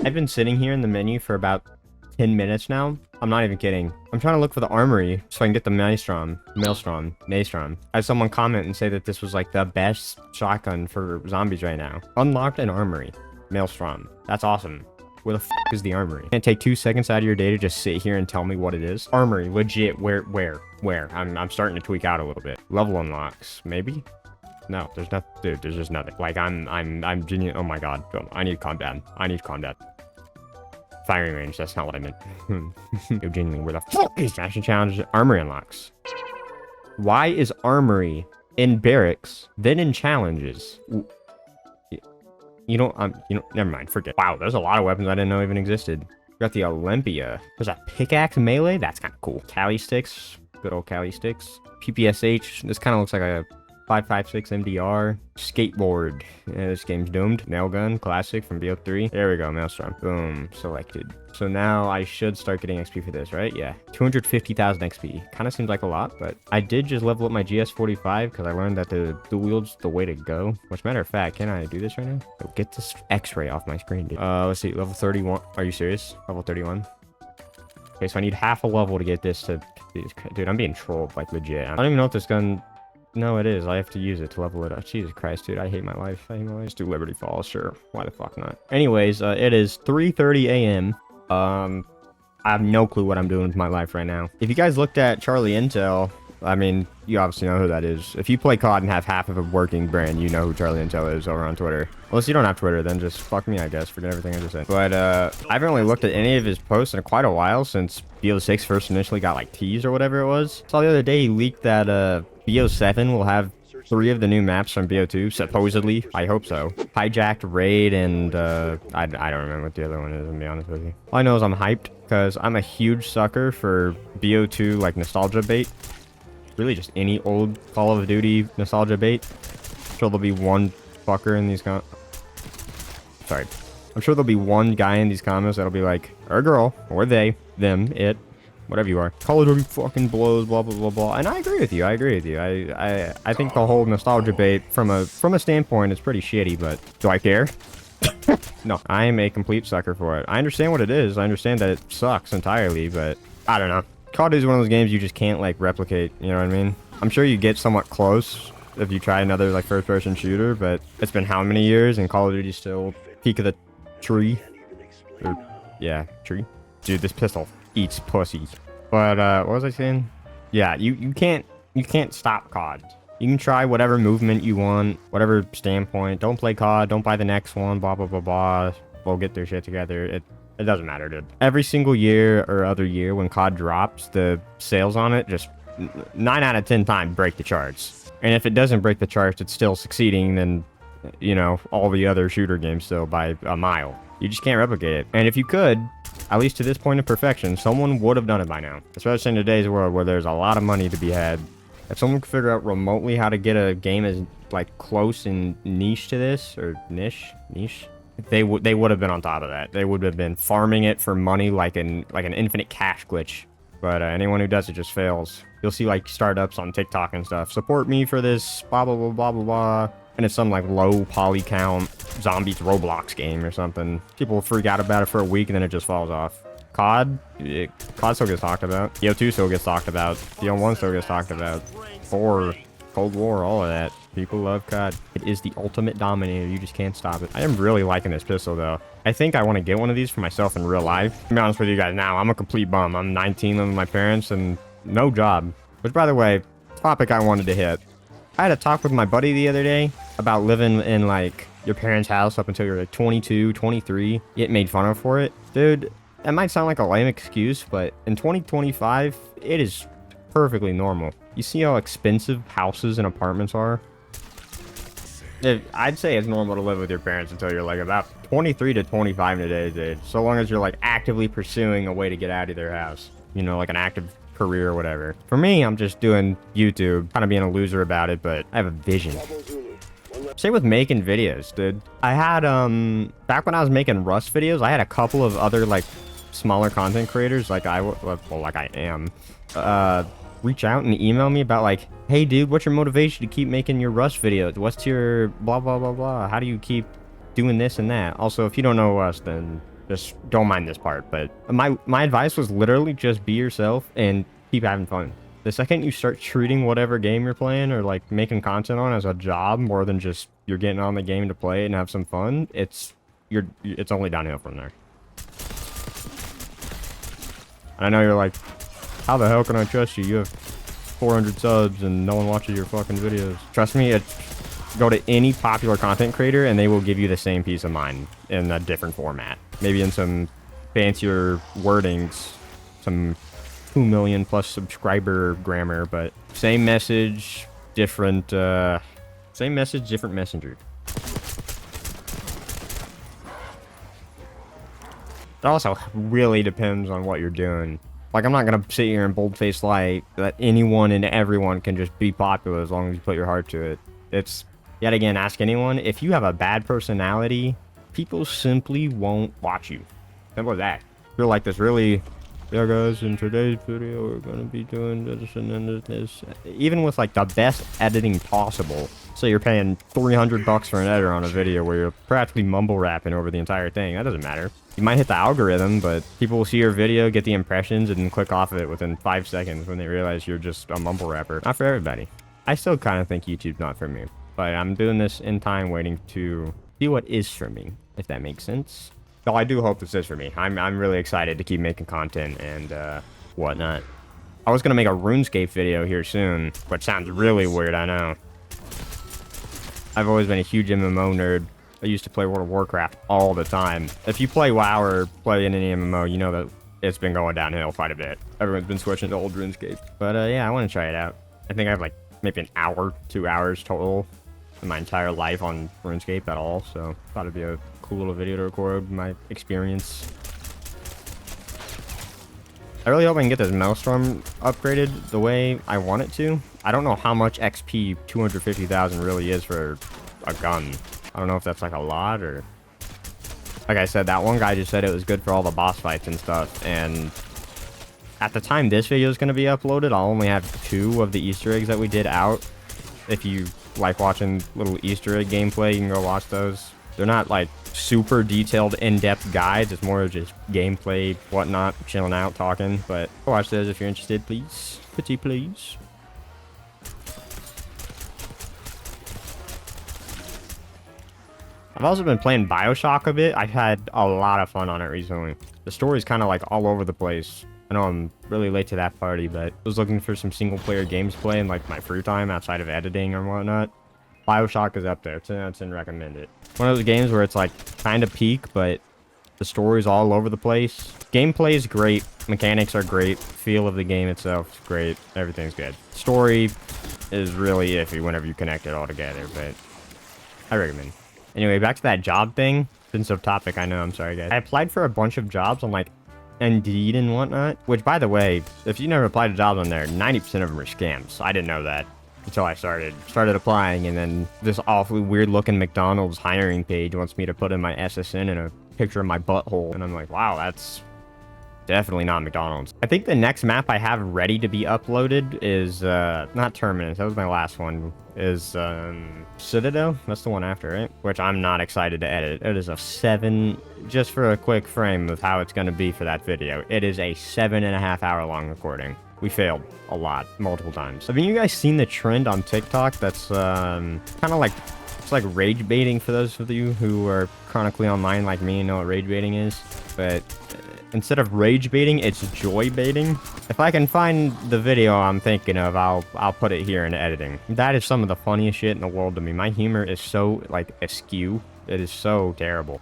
I've been sitting here in the menu for about 10 minutes now. I'm not even kidding. I'm trying to look for the armory so I can get the Maelstrom. I had someone comment and say that this was like the best shotgun for zombies right now. Unlocked an armory. Maelstrom. That's awesome. Where the f is the armory? Can't take 2 seconds out of your day to just sit here and tell me what it is. Armory, legit. Where? I'm starting to tweak out a little bit. Level unlocks, maybe? No, there's nothing. Dude, there's just nothing. Like I'm genuine. Oh my god. I need to calm down. Firing range, that's not what I meant. Yo, genuinely, where the fuck is Fashion Challenge? Armory unlocks. Why is armory in barracks, then in challenges? You know, never mind, forget. Wow, there's a lot of weapons I didn't know even existed. We got the Olympia. There's a pickaxe melee? That's kind of cool. Cali sticks, good old Cali sticks. PPSH, this kind of looks like a 5.56 MDR. Skateboard. Yeah, this game's doomed. Nail gun, classic from BO3. There we go, Maelstrom. Boom, selected. So now I should start getting XP for this, right? Yeah, 250,000 XP. Kind of seems like a lot, but I did just level up my GS45 because I learned that the dual wield's the way to go. Which, matter of fact, can I do this right now? Oh, get this X-ray off my screen, dude. Let's see, level 31. Are you serious? Level 31. Okay, so I need half a level to get this to... Dude, I'm being trolled, like, legit. I don't even know if this gun... No, it is. I have to use it to level it up. Jesus Christ, dude. I hate my life. Let's do Liberty Falls, sure. Why the fuck not? Anyways, it is 3:30 a.m. I have no clue what I'm doing with my life right now. If you guys looked at Charlie Intel, I mean, you obviously know who that is. If you play COD and have half of a working brain, you know who Charlie Intel is over on Twitter. Unless you don't have Twitter, then just fuck me, I guess. Forget everything I just said. But, I haven't really looked at any of his posts in quite a while since BO6 first initially got, like, teased or whatever it was. Saw the other day he leaked that, BO7 will have 3 of the new maps from BO2, supposedly. I hope so. Hijacked, Raid, and, I don't remember what the other one is, to be honest with you. All I know is I'm hyped, because I'm a huge sucker for BO2, like, nostalgia bait. Really just any old Call of Duty nostalgia bait. I'm sure there'll be one fucker in these Sorry. I'm sure there'll be one guy in these comments that'll be like, or girl, or they, them, it, whatever you are. Call of Duty fucking blows, blah, blah, blah, blah. And I agree with you. I think the whole nostalgia bait from a standpoint is pretty shitty, but do I care? No, I am a complete sucker for it. I understand what it is. I understand that it sucks entirely, but I don't know. Call of Duty is one of those games you just can't, like, replicate, you know what I mean? I'm sure you get somewhat close if you try another, like, first-person shooter, but it's been how many years, and Call of Duty's still peak of the tree? Or, yeah, tree. Dude, this pistol eats pussy. But, what was I saying? Yeah, you can't stop COD. You can try whatever movement you want, whatever standpoint. Don't play COD, don't buy the next one, blah, blah, blah, blah. We'll get their shit together. It doesn't matter, dude. Every single year or other year when COD drops, the sales on it just 9 out of 10 times break the charts. And if it doesn't break the charts, it's still succeeding than, you know, all the other shooter games still by a mile. You just can't replicate it. And if you could, at least to this point of perfection, someone would have done it by now. Especially in today's world where there's a lot of money to be had. If someone could figure out remotely how to get a game as, like, close and niche to this, or niche, they would have been on top of that. They would have been farming it for money like an infinite cash glitch. But anyone who does it just fails. You'll see, like, startups on TikTok and stuff. Support me for this, blah, blah, blah, blah, blah, blah. And it's some, like, low poly count zombies Roblox game or something. People freak out about it for a week and then it just falls off. COD still gets talked about. BO2 still gets talked about. BO1 still gets talked about. 4, Cold War, all of that. People love COD. It is the ultimate dominator. You just can't stop it. I am really liking this pistol, though. I think I want to get one of these for myself in real life. To be honest with you guys now, I'm a complete bum. I'm 19, living with my parents, and no job. Which, by the way, topic I wanted to hit. I had a talk with my buddy the other day about living in, like, your parents' house up until you're, like, 22, 23. Get made fun of for it. Dude, that might sound like a lame excuse, but in 2025, it is perfectly normal. You see how expensive houses and apartments are? I'd say it's normal to live with your parents until you're like about 23 to 25 in today's age. So long as you're like actively pursuing a way to get out of their house. You know, like an active career or whatever. For me, I'm just doing YouTube, kind of being a loser about it, but I have a vision. Same with making videos, dude. I had, back when I was making Rust videos, I had a couple of other, like, smaller content creators, like I am, reach out and email me about, like, hey, dude, what's your motivation to keep making your Rust videos? What's your blah, blah, blah, blah? How do you keep doing this and that? Also, if you don't know us, then Just don't mind this part. But my advice was literally just be yourself and keep having fun. The second you start treating whatever game you're playing or like making content on as a job more than just you're getting on the game to play it and have some fun, it's only downhill from there. And I know you're like, how the hell can I trust you? You have 400 subs and no one watches your fucking videos. Trust me, go to any popular content creator and they will give you the same peace of mind in a different format. Maybe in some fancier wordings, some 2 million plus subscriber grammar, but same message, different messenger. It also really depends on what you're doing. Like, I'm not gonna sit here and boldface lie that anyone and everyone can just be popular as long as you put your heart to it. It's, yet again, ask anyone, if you have a bad personality, people simply won't watch you. Simple as that. You're like this really, yeah guys, in today's video we're gonna be doing this and then this. Even with like the best editing possible, so you're paying $300 for an editor on a video where you're practically mumble rapping over the entire thing, that doesn't matter. You might hit the algorithm, but people will see your video, get the impressions, and then click off of it within 5 seconds when they realize you're just a mumble rapper. Not for everybody. I still kind of think YouTube's not for me, but I'm doing this in time waiting to see what is for me, if that makes sense. So I do hope this is for me. I'm really excited to keep making content and whatnot. I was gonna make a RuneScape video here soon, which sounds really weird, I know. I've always been a huge MMO nerd. I used to play World of Warcraft all the time. If you play WoW or play in any MMO, you know that it's been going downhill quite a bit. Everyone's been switching to old RuneScape. But yeah, I want to try it out. I think I have like maybe an hour, 2 hours total in my entire life on RuneScape at all. So thought it'd be a cool little video to record my experience. I really hope I can get this Maelstrom upgraded the way I want it to. I don't know how much XP 250,000 really is for a gun. I don't know if that's like a lot or... Like I said, that one guy just said it was good for all the boss fights and stuff. And at the time this video is going to be uploaded, I'll only have 2 of the Easter eggs that we did out. If you like watching little Easter egg gameplay, you can go watch those. They're not like super detailed, in-depth guides. It's more of just gameplay, whatnot, chilling out, talking. But watch those if you're interested, please. Pretty please. I've also been playing BioShock a bit. I've had a lot of fun on it recently. The story's kind of like all over the place. I know I'm really late to that party, but I was looking for some single-player games to play in like my free time outside of editing or whatnot. BioShock is up there. It's in recommended. One of those games where it's like kind of peak, but the story's all over the place. Gameplay is great. Mechanics are great. Feel of the game itself is great. Everything's good. Story is really iffy whenever you connect it all together, but I recommend. Anyway, back to that job thing. Been so topic, I know. I'm sorry, guys. I applied for a bunch of jobs on like Indeed and whatnot. Which, by the way, if you never applied to jobs on there, 90% of them are scams. I didn't know that until I started applying, and then this awfully weird-looking McDonald's hiring page wants me to put in my SSN and a picture of my butthole, and I'm like, wow, that's definitely not McDonald's. I think the next map I have ready to be uploaded is not Terminus. That was my last one. Is Citadel? That's the one after, right? Which I'm not excited to edit. It is a 7, just for a quick frame of how it's going to be for that video. It is a 7.5 hour long recording. We failed a lot, multiple times. Have you guys seen the trend on TikTok that's kind of like, it's like rage baiting for those of you who are chronically online like me and know what rage baiting is? But instead of rage baiting, it's joy baiting. If I can find the video I'm thinking of, I'll put it here in editing. That is some of the funniest shit in the world to me. My humor is so like askew. It is so terrible.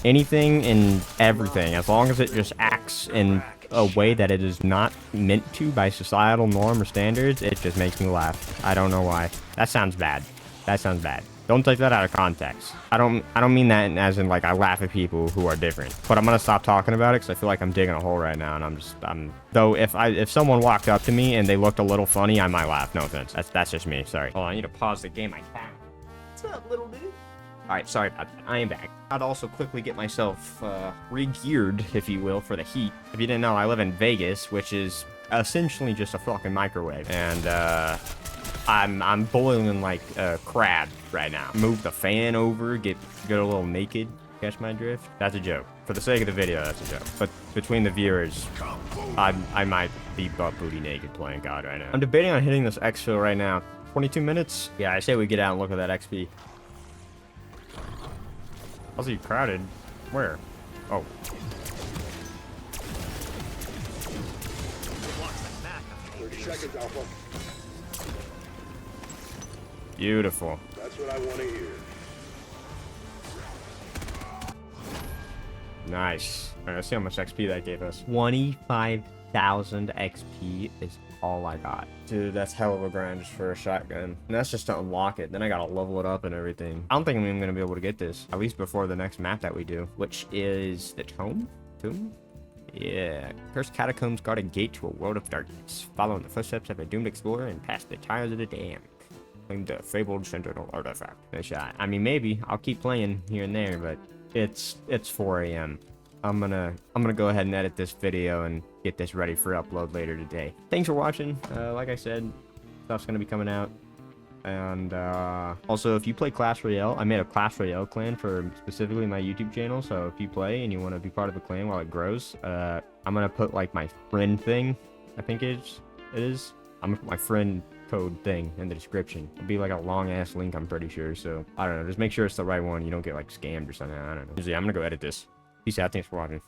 Anything and everything, as long as it just acts in a way that it is not meant to by societal norm or standards, it just makes me laugh. I don't know why. That sounds bad. That sounds bad. Don't take that out of context. I don't mean that as in like I laugh at people who are different. But I'm gonna stop talking about it because I feel like I'm digging a hole right now, and though if someone walked up to me and they looked a little funny, I might laugh. No offense. That's just me. Sorry. Oh, I need to pause the game. I can. What's up, little dude? Alright, sorry about that. I am back. I'd also quickly get myself re-geared, if you will, for the heat. If you didn't know, I live in Vegas, which is essentially just a fucking microwave. And I'm boiling like a crab right now. Move the fan over, get a little naked. Catch my drift? That's a joke. For the sake of the video, that's a joke. But between the viewers, I might be butt booty naked playing God right now. I'm debating on hitting this exfil right now. 22 minutes? Yeah, I say we get out and look at that XP. How's he crowded? Where? Oh. Beautiful. That's what I want to hear. Nice. All right, let's see how much XP that gave us. 25,000 XP is all I got. Dude, that's hell of a grind just for a shotgun. And that's just to unlock it. Then I gotta level it up and everything. I don't think I'm even gonna be able to get this. At least before the next map that we do. Which is the Tomb? Yeah. Cursed Catacombs guard a gate to a world of darkness. Follow in the footsteps of a doomed explorer and past the tires of the dam. Claim the fabled sentinel artifact. Nice shot. I mean, maybe. I'll keep playing here and there, but it's 4 a.m. I'm gonna go ahead and edit this video and get this ready for upload later today. Thanks for watching. Like I said, stuff's gonna be coming out. And also, if you play Clash Royale, I made a Clash Royale clan for specifically my YouTube channel. So if you play and you want to be part of the clan while it grows, I'm gonna put like my friend thing. I think it is. I'm gonna put my friend code thing in the description. It'll be like a long ass link, I'm pretty sure. So I don't know. Just make sure it's the right one. You don't get like scammed or something. I don't know. Usually, I'm gonna go edit this. Peace out. Thanks for watching.